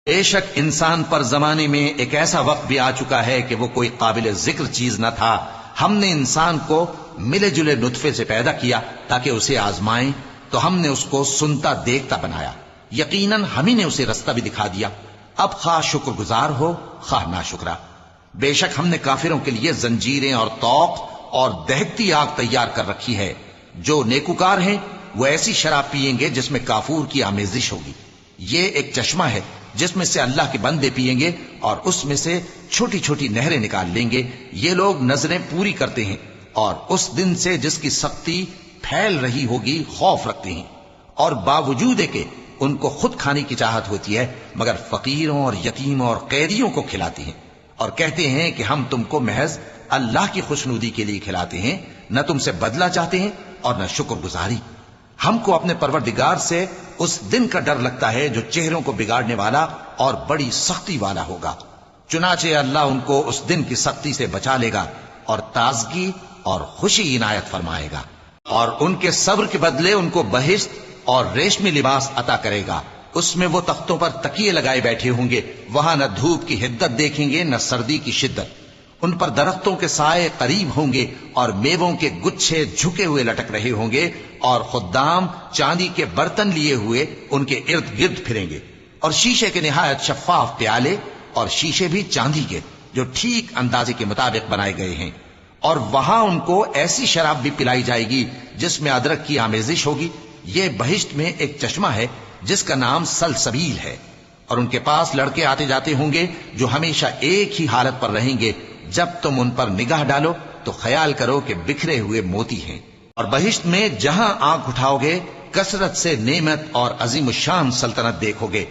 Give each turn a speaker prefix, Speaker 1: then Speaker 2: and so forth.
Speaker 1: بے شک انسان پر زمانے میں ایک ایسا وقت بھی آ چکا ہے کہ وہ کوئی قابل ذکر چیز نہ تھا. ہم نے انسان کو ملے جلے نطفے سے پیدا کیا تاکہ اسے آزمائیں، تو ہم نے اس کو سنتا دیکھتا بنایا. یقیناً ہم ہی نے اسے رستہ بھی دکھا دیا. اب خواہ شکر گزار ہو خواہ ناشکرا. بے شک ہم نے کافروں کے لیے زنجیریں اور طوق اور دہکتی آگ تیار کر رکھی ہے. جو نیکوکار ہیں وہ ایسی شراب پیئیں گے جس میں کافور کی آمیزش ہوگی. یہ ایک چشمہ ہے جس میں سے اللہ کے بندے پیئیں گے اور اس میں سے چھوٹی چھوٹی نہریں نکال لیں گے. یہ لوگ نظریں پوری کرتے ہیں اور اس دن سے جس کی سختی پھیل رہی ہوگی خوف رکھتے ہیں، اور باوجود کہ ان کو خود کھانے کی چاہت ہوتی ہے مگر فقیروں اور یتیموں اور قیدیوں کو کھلاتے ہیں، اور کہتے ہیں کہ ہم تم کو محض اللہ کی خوشنودی کے لیے کھلاتے ہیں، نہ تم سے بدلہ چاہتے ہیں اور نہ شکر گزاری. ہم کو اپنے پروردگار سے اس دن کا ڈر لگتا ہے جو چہروں کو بگاڑنے والا اور بڑی سختی والا ہوگا. چنانچہ اللہ ان کو اس دن کی سختی سے بچا لے گا اور تازگی اور خوشی عنایت فرمائے گا، اور ان کے صبر کے بدلے ان کو بہشت اور ریشمی لباس عطا کرے گا. اس میں وہ تختوں پر تکیے لگائے بیٹھے ہوں گے، وہاں نہ دھوپ کی حدت دیکھیں گے نہ سردی کی شدت. ان پر درختوں کے سائے قریب ہوں گے اور میووں کے گچھے جھکے ہوئے لٹک رہے ہوں گے، اور خدام چاندی کے برتن لیے ہوئے ان کے ارد گرد پھریں گے، اور شیشے کے نہایت شفاف پیالے، اور شیشے بھی چاندی کے جو ٹھیک اندازے کے مطابق بنائے گئے ہیں. اور وہاں ان کو ایسی شراب بھی پلائی جائے گی جس میں ادرک کی آمیزش ہوگی. یہ بہشت میں ایک چشمہ ہے جس کا نام سلسبیل ہے، اور ان کے پاس لڑکے آتے جاتے ہوں گے جو ہمیشہ ایک ہی حالت پر رہیں گے. جب تم ان پر نگاہ ڈالو تو خیال کرو کہ بکھرے ہوئے موتی ہیں. اور بہشت میں جہاں آنکھ اٹھاؤ گے کثرت سے نعمت اور عظیم الشان سلطنت دیکھو گے.